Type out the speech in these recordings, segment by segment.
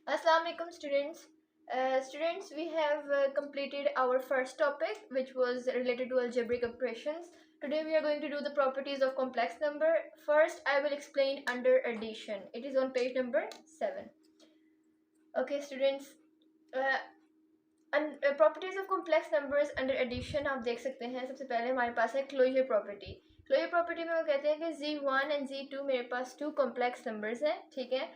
Assalamu alaikum students. Students, we have completed our first topic, which was related to algebraic operations. Today we are going to do the properties of complex number. First, I will explain under addition. It is on page number 7. Okay students, properties of complex numbers under addition आप देख सकते हैं. सबसे पहले हमारे पास है closure property. Closure property में वो कहते हैं कि Z1 एंड Z2 मेरे पास 2 कॉम्प्लेक्स नंबर्स हैं, ठीक है,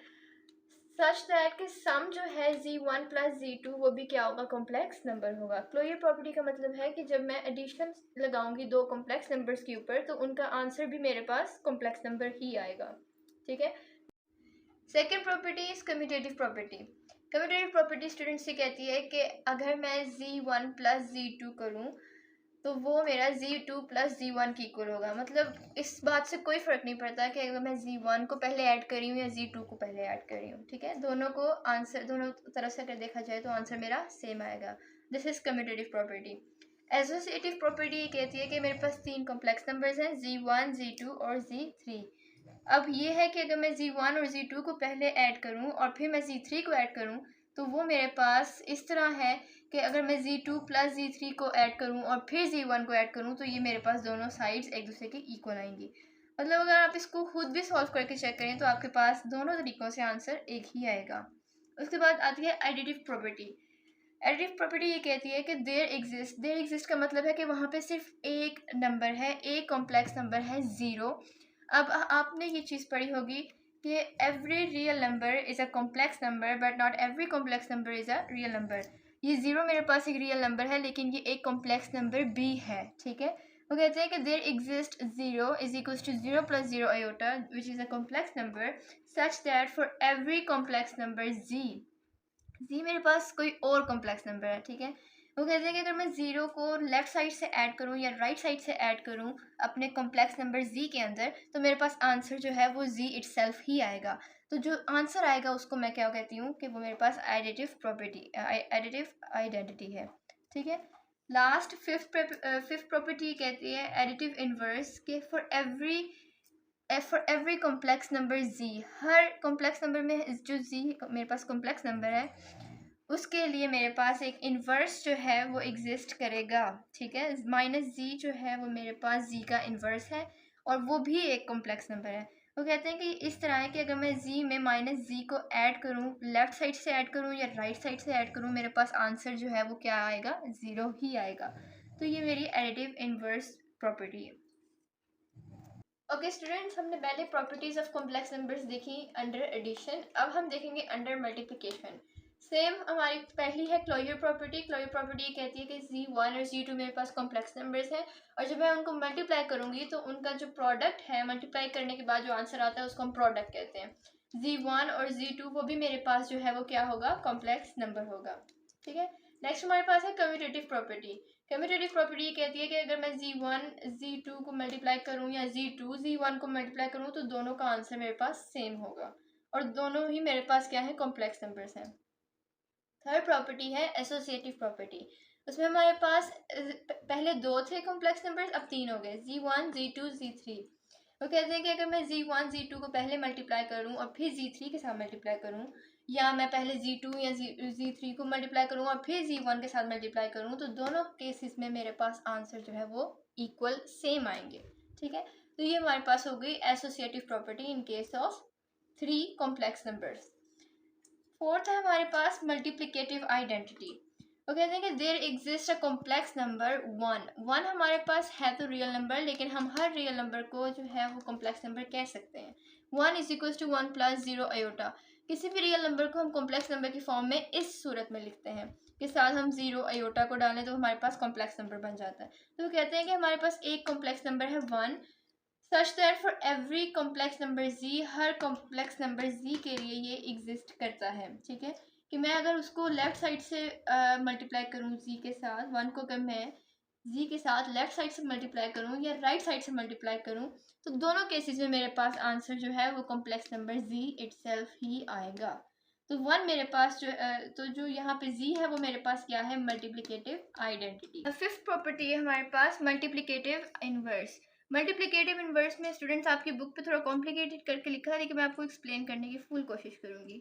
सच दैट कि सम जो है Z1 प्लस Z2 वो भी क्या होगा, कॉम्प्लेक्स नंबर होगा. क्लोजर प्रॉपर्टी का मतलब है कि जब मैं एडिशन लगाऊंगी दो कॉम्प्लेक्स नंबर्स के ऊपर तो उनका आंसर भी मेरे पास कॉम्प्लेक्स नंबर ही आएगा, ठीक है. Second property is commutative property. Commutative property student से कहती है कि अगर मैं Z1 प्लस Z2 करूँ तो वो मेरा Z2 प्लस Z1 की इक्वल होगा. मतलब इस बात से कोई फ़र्क नहीं पड़ता कि अगर मैं Z1 को पहले ऐड कर रही हूँ या Z2 को पहले ऐड कर रही हूँ, ठीक है, दोनों को आंसर दोनों तरफ से अगर देखा जाए तो आंसर मेरा सेम आएगा. This is commutative property. Associative property ये कहती है कि मेरे पास 3 कॉम्प्लेक्स नंबर्स हैं, Z1, Z2 और Z3. अब ये है कि अगर मैं Z1 और Z2 को पहले ऐड करूं और फिर मैं Z3 को ऐड करूं तो वो मेरे पास इस तरह है कि अगर मैं Z2 प्लस Z3 को ऐड करूं और फिर Z1 को ऐड करूं तो ये मेरे पास दोनों साइड्स एक दूसरे के इक्वल आएंगी. मतलब अगर आप इसको खुद भी सॉल्व करके चेक करें तो आपके पास दोनों तरीक़ों से आंसर एक ही आएगा. उसके बाद आती है एडिटिव प्रॉपर्टी. एडिटिव प्रॉपर्टी ये कहती है कि देयर एग्जिस्ट का मतलब है कि वहाँ पे सिर्फ एक नंबर है, एक कॉम्प्लेक्स नंबर है, 0. अब आपने ये चीज़ पढ़ी होगी कि every real number is a complex number but not every complex number is a real number. ये 0 मेरे पास एक रियल नंबर है लेकिन ये एक कॉम्प्लेक्स नंबर भी है, ठीक है. वो कहते हैं कि there exist 0 is equals to 0 plus 0 iota which is a complex number such that for every complex number z मेरे पास कोई और कॉम्प्लेक्स नंबर है, ठीक है. वो कहते हैं कि अगर मैं 0 को लेफ़्ट साइड से ऐड करूं या राइट साइड से ऐड करूं अपने कॉम्प्लेक्स नंबर z के अंदर तो मेरे पास आंसर जो है वो z इटसेल्फ ही आएगा. तो जो आंसर आएगा उसको मैं क्या कहती हूँ कि वो मेरे पास एडिटिव प्रॉपर्टी एडिटिव आइडेंटिटी है, ठीक है. लास्ट फिफ्थ प्रॉपर्टी कहती है एडिटिव इनवर्स के for every complex number z, her complex number में जो z मेरे पास कॉम्प्लेक्स नंबर है उसके लिए मेरे पास एक इन्वर्स जो है वो एग्जिस्ट करेगा, ठीक है. माइनस z जो है वो मेरे पास z का इन्वर्स है और वो भी एक कॉम्प्लेक्स नंबर है. वो कहते हैं कि इस तरह है कि अगर मैं z में माइनस z को ऐड करूं, लेफ़्ट साइड से ऐड करूं या राइट साइड से ऐड करूं, मेरे पास आंसर जो है वो क्या आएगा, 0 ही आएगा. तो ये मेरी एडिटिव इन्वर्स प्रॉपर्टी है. ओके स्टूडेंट्स, हमने पहले प्रॉपर्टीज ऑफ कॉम्प्लेक्स नंबर्स देखी अंडर एडिशन. अब हम देखेंगे अंडर मल्टीप्लिकेशन. सेम हमारी पहली है क्लोजर प्रॉपर्टी. क्लोजर प्रॉपर्टी कहती है कि Z1 और Z2 मेरे पास कॉम्प्लेक्स नंबर्स हैं और जब मैं उनको मल्टीप्लाई करूंगी तो उनका जो प्रोडक्ट है मल्टीप्लाई करने के बाद जो आंसर आता है उसको हम प्रोडक्ट कहते हैं. Z1 और Z2 वो भी मेरे पास जो है वो क्या होगा, कॉम्प्लेक्स नंबर होगा, ठीक है. नेक्स्ट हमारे पास है कम्यूटेटिव प्रॉपर्टी. कम्यूटेटिव प्रॉपर्टी ये कहती है कि अगर मैं Z1 Z2 को मल्टीप्लाई करूं या Z2 Z1 को मल्टीप्लाई करूं तो दोनों का आंसर मेरे पास सेम होगा और दोनों ही मेरे पास क्या है, कॉम्प्लेक्स नंबर्स हैं. थर्ड प्रॉपर्टी है एसोसिएटिव प्रॉपर्टी. उसमें हमारे पास पहले 2 थे कॉम्प्लेक्स नंबर्स, अब 3 हो गए, Z1 Z2 Z3. वो कहते हैं कि अगर मैं Z1 Z2 को पहले मल्टीप्लाई करूं और फिर Z3 के साथ मल्टीप्लाई करूं या मैं पहले Z2 या Z3 को मल्टीप्लाई करूं और फिर Z1 के साथ मल्टीप्लाई करूं तो दोनों केसेस में मेरे पास आंसर जो है वो इक्वल सेम आएंगे, ठीक है. तो ये हमारे पास हो गई associative property in case of 3 complex numbers. Fourth है हमारे पास मल्टीप्लिकेटिव आइडेंटिटी. वो कहते हैं कि there exist a complex number 1. हमारे पास है तो रियल नंबर लेकिन हम हर रियल नंबर को जो है वो कॉम्प्लेक्स नंबर कह सकते हैं. 1 is equal to 1 plus 0 iota. किसी भी रियल नंबर को हम कॉम्प्लेक्स नंबर की फॉर्म में इस सूरत में लिखते हैं के साथ हम 0 आयोटा को डालें तो हमारे पास कॉम्प्लेक्स नंबर बन जाता है. तो वो कहते हैं कि हमारे पास एक कॉम्प्लेक्स नंबर है 1 सच that for every complex number z, her complex number z के लिए ये एग्जिस्ट करता है, ठीक है. कि मैं अगर उसको लेफ़्ट साइड से मल्टीप्लाई करूँ z के साथ, 1 को अगर मैं z के साथ लेफ़्ट साइड से मल्टीप्लाई करूँ या राइट साइड से मल्टीप्लाई करूँ तो दोनों केसेस में मेरे पास आंसर जो है वो कॉम्प्लेक्स नंबर z इटसेल्फ ही आएगा. तो 1 मेरे पास तो जो यहाँ पे z है वो मेरे पास क्या है, मल्टीप्लिकेटिव आइडेंटिटी. फिफ्थ प्रॉपर्टी है हमारे पास मल्टीप्लिकेटिव इनवर्स. मल्टीप्लिकेटिव इनवर्स में स्टूडेंट्स आपकी बुक पे थोड़ा कॉम्प्लिकेटेड करके लिखा है लेकिन मैं आपको एक्सप्लेन करने की फुल कोशिश करूँगी.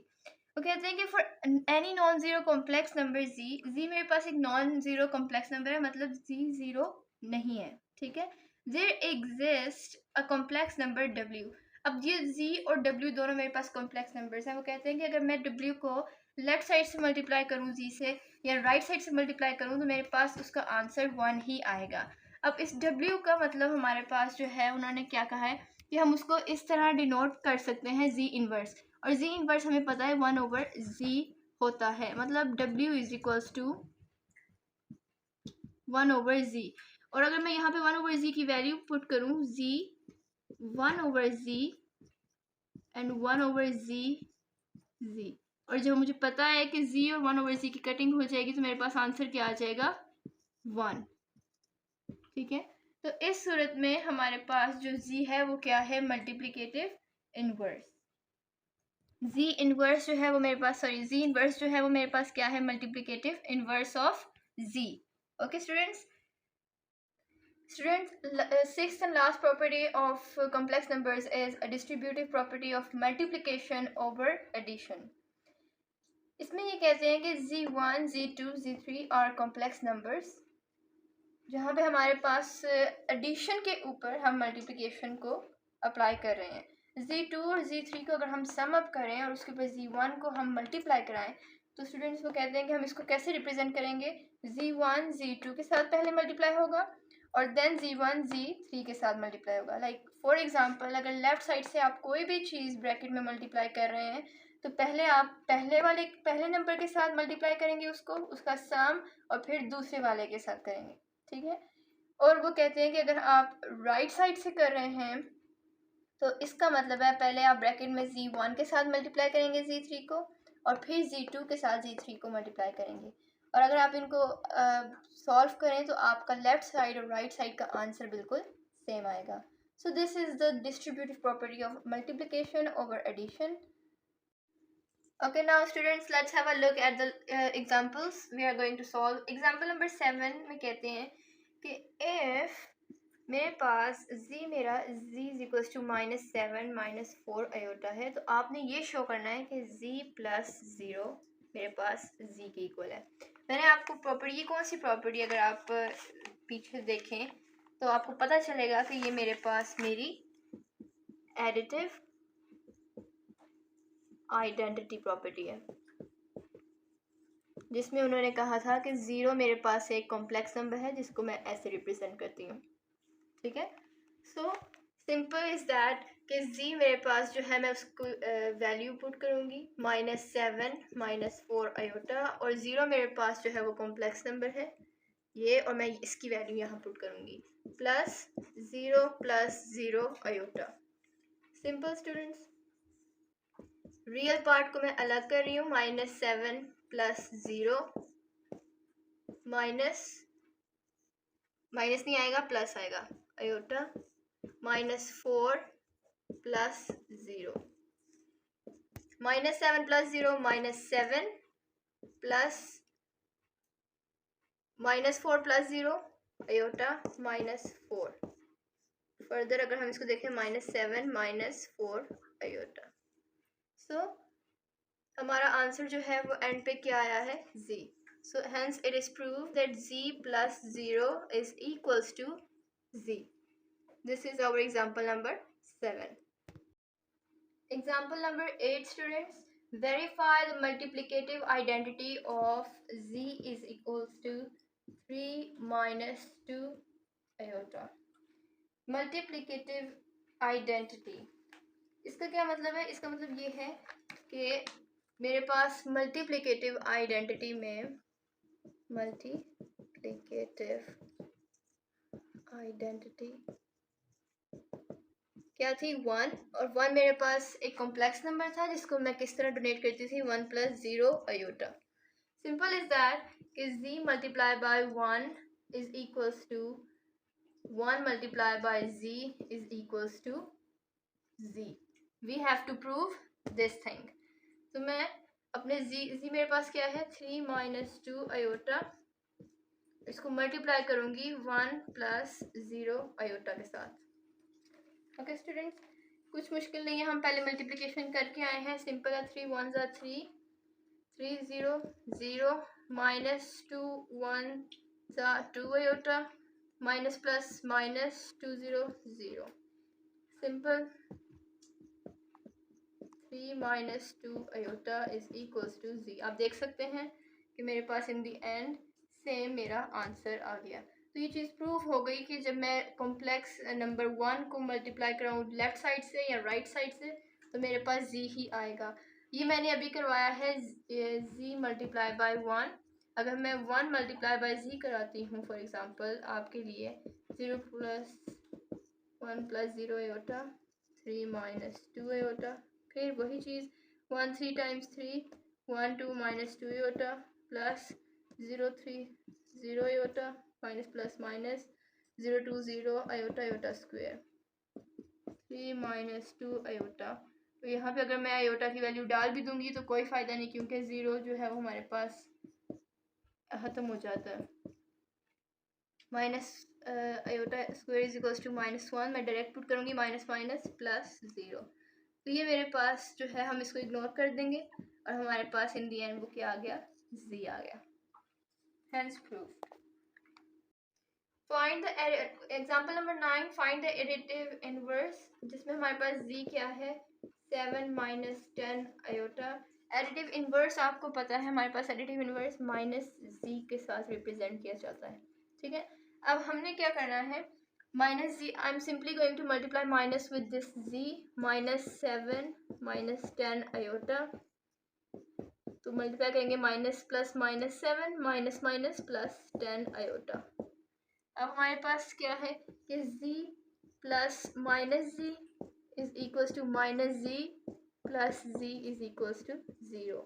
वो कहते हैं कि for any non zero complex number z मेरे पास एक नॉन ज़ीरो कॉम्प्लेक्स नंबर है, मतलब जी ज़ीरो नहीं है, ठीक है। There exist a complex number W. अब ये जी और डब्ल्यू दोनों मेरे पास कॉम्प्लेक्स नंबर्स हैं। वो कहते हैं कि अगर मैं डब्ल्यू को लेफ्ट साइड से मल्टीप्लाई करूँ जी से या राइट साइड से मल्टीप्लाई करूँ तो मेरे पास उसका आंसर 1 ही आएगा। अब इस डब्ल्यू का मतलब हमारे पास जो है उन्होंने क्या कहा है कि हम उसको इस तरह डिनोट कर सकते हैं जी इनवर्स, और जी इनवर्स हमें पता है 1/z होता है, मतलब w is equals to 1/z। और अगर मैं यहाँ पे 1/z की वैल्यू पुट करूँ z 1/z and 1/z z, और जब मुझे पता है कि z और 1/z की कटिंग हो जाएगी तो मेरे पास आंसर क्या आ जाएगा 1, ठीक है। तो इस सूरत में हमारे पास जो z है वो क्या है, मल्टीप्लिकेटिव इनवर्स। z इनवर्स जो है वो मेरे पास z इनवर्स जो है वो मेरे पास क्या है, multiplicative inverse of z। Okay students, sixth and last property of complex numbers is a distributive property of multiplication over addition. इसमें ये कहते हैं कि z1 z2 z3 are complex numbers, जहाँ पे हमारे पास एडिशन के ऊपर हम मल्टीप्लिकेशन को अप्लाई कर रहे हैं। z2 और z3 को अगर हम सम अप करें और उसके ऊपर z1 को हम मल्टीप्लाई कराएं तो स्टूडेंट्स को कहते हैं कि हम इसको कैसे रिप्रेजेंट करेंगे, z1 z2 के साथ पहले मल्टीप्लाई होगा और देन z1 z3 के साथ मल्टीप्लाई होगा। लाइक फॉर एग्जांपल अगर लेफ्ट साइड से आप कोई भी चीज़ ब्रैकेट में मल्टीप्लाई कर रहे हैं तो पहले आप पहले नंबर के साथ मल्टीप्लाई करेंगे उसको, उसका सम, और फिर दूसरे वाले के साथ करेंगे, ठीक है। और वो कहते हैं कि अगर आप राइट साइड से कर रहे हैं तो इसका मतलब है पहले आप ब्रैकेट में z1 के साथ मल्टीप्लाई करेंगे z3 को और फिर z2 के साथ z3 को मल्टीप्लाई करेंगे, और अगर आप इनको सॉल्व करें तो आपका लेफ्ट साइड और राइट साइड का आंसर बिल्कुल सेम आएगा। So this is the distributive property of multiplication over addition. Okay, now students, let's have a look at the examples we are going to solve. Example number 7 में कहते हैं कि if मेरे पास मेरा z is equals to -7 -4 iota है, तो आपने ये शो करना है कि z प्लस 0 मेरे पास z के इक्वल है। मैंने आपको प्रॉपर्टी, ये कौन सी प्रॉपर्टी, अगर आप पीछे देखें तो आपको पता चलेगा कि ये मेरे पास मेरी एडिटिव आइडेंटिटी प्रॉपर्टी है, जिसमें उन्होंने कहा था कि 0 मेरे पास एक कॉम्प्लेक्स नंबर है जिसको मैं ऐसे रिप्रेजेंट करती हूँ, ठीक है। सो सिंपल इज दैट कि z मेरे पास जो है मैं उसको वैल्यू पुट करूँगी -7 -4 आयोटा, और 0 मेरे पास जो है वो कॉम्प्लेक्स नंबर है ये, और मैं इसकी वैल्यू यहाँ पुट करूँगी +0 +0 iota. Simple students, real part को मैं अलग कर रही हूँ, -7 + 0 माइनस नहीं आएगा, प्लस आएगा, आयोटा -4 + 0 -7 + 0 -7 प्लस -4 + 0 आयोटा -4। फर्दर अगर हम इसको देखें -7 -4 आयोटा। सो हमारा आंसर जो है वो एंड पे क्या आया है, z। So hence it is proved that z plus 0 is equals to z. This is our example number 7. Example number 8 students. Verify the multiplicative identity of z is equals to 3 - 2 iota. Multiplicative identity, इसका क्या मतलब है, इसका मतलब ये है कि मेरे पास मल्टीप्लिकेटिव आइडेंटिटी में क्या थी, 1, और 1 मेरे पास एक कॉम्प्लेक्स नंबर था जिसको मैं किस तरह डोनेट करती थी, 1 + 0 आयोटा। सिंपल इज दैट कि z multiply by 1 is equals to 1 multiply by z is equals to z। We have to prove this thing. तो मैं अपने z मेरे पास क्या है, 3 - 2 आयोटा, इसको मल्टीप्लाई करूँगी 1 + 0 आयोटा के साथ। ओके स्टूडेंट्स, कुछ मुश्किल नहीं है, हम पहले मल्टीप्लिकेशन करके आए हैं, सिंपल है, 3 × 1 = 3 3 0 0 minus 2 1 2 iota minus plus minus 2 0 0 simple 3 minus 2 iota is equals to z. आप देख सकते हैं कि मेरे पास इन दी एंड सेम मेरा आंसर आ गया। तो ये चीज़ प्रूव हो गई कि जब मैं कॉम्प्लेक्स नंबर 1 को मल्टीप्लाई कराऊँ लेफ़्ट साइड से या राइट साइड से तो मेरे पास z ही आएगा। ये मैंने अभी करवाया है z मल्टीप्लाई बाय 1। अगर मैं 1 मल्टीप्लाई बाय z कराती हूँ फॉर एग्ज़ाम्पल आपके लिए 0 plus 1 plus 0 iota 3 minus 2 iota फिर वही चीज़ 1 3 times 3 1 2 minus 2 iota plus 0 3 0 iota minus plus minus 0 2 0 iota iota square 3 minus 2 iota. तो यहाँ पे अगर मैं आयोटा की वैल्यू डाल भी दूंगी तो कोई फ़ायदा नहीं क्योंकि ज़ीरो जो है वो हमारे पास ख़त्म हो जाता है। Minus iota square is equals to -1 मैं डायरेक्ट पुट करूँगी माइनस माइनस प्लस 0। तो ये मेरे पास जो है हम इसको इग्नोर कर देंगे और हमारे पास इन दी एंड वो क्या आ गया z आ गया। Hence proof. Find the example number 9 find the additive inverse जिसमें हमारे पास z क्या है 7 माइनस 10 आयोटा। एडिटिव इनवर्स आपको पता है हमारे पास एडिटिव इनवर्स माइनस z के साथ रिप्रेजेंट किया जाता है। ठीक है, अब हमने क्या करना है minus z, I'm simply going to multiply minus with this z minus 7 minus 10 iota। तो मल्टीप्लाई करेंगे minus plus minus 7 minus minus plus 10 iota. अब हमारे पास क्या है कि z plus minus z is equals to minus z plus z is equals to 0।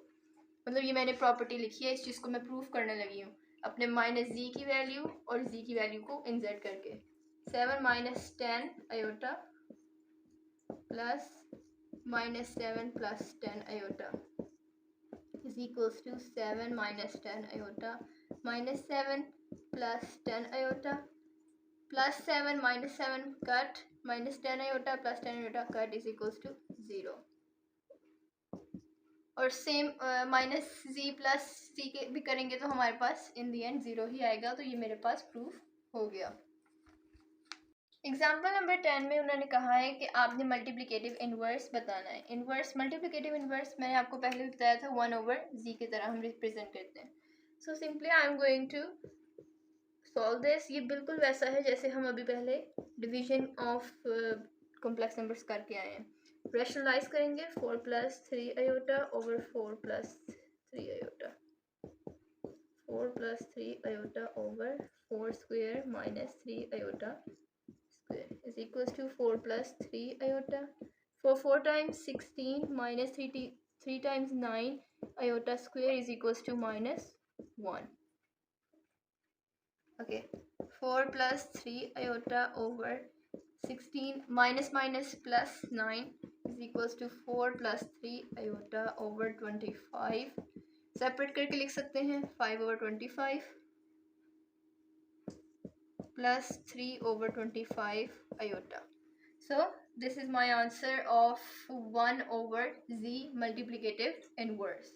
मतलब ये मैंने प्रॉपर्टी लिखी है, इस चीज़ को मैं प्रूफ करने लगी हूँ अपने माइनस z की वैल्यू और z की वैल्यू को इंसर्ट करके। 7 minus 10 iota plus minus 7 plus 10 iota is equals to 7 minus 10 iota minus 7 plus 10 iota plus 7 minus 7 cut minus 10 iota plus 10 iota cut is equals to 0। और same minus z plus c के भी करेंगे तो हमारे पास इन दी and 0 ही आएगा। तो ये मेरे पास प्रूफ हो गया। एग्जाम्पल नंबर 10 में उन्होंने कहा है कि आपने मल्टीप्लिकेटिव इनवर्स बताना है। इनवर्स मल्टीप्लिकेटिव इनवर्स मैंने आपको पहले भी बताया था 1/z की तरह हम रिप्रेजेंट करते हैं। So simply I am going to solve this. ये बिल्कुल वैसा है जैसे हम अभी पहले डिवीजन ऑफ कॉम्प्लेक्स नंबर्स करके आए हैं। रैशनलाइज करेंगे 4 plus 3 iota over 4 plus 3 iota 4 plus 3 iota over 4 square minus 3 iota is equals to 4 plus 3 iota। 4 times 16 minus 3 times 9 iota square is equals to minus 1। okay, 4 plus 3 iota over 16 minus minus plus 9 is equals to 4 plus 3 iota over 25। Separate करके लिख सकते हैं 5/25 plus 3 over 25 iota। So this is my answer of 1/z multiplicative inverse।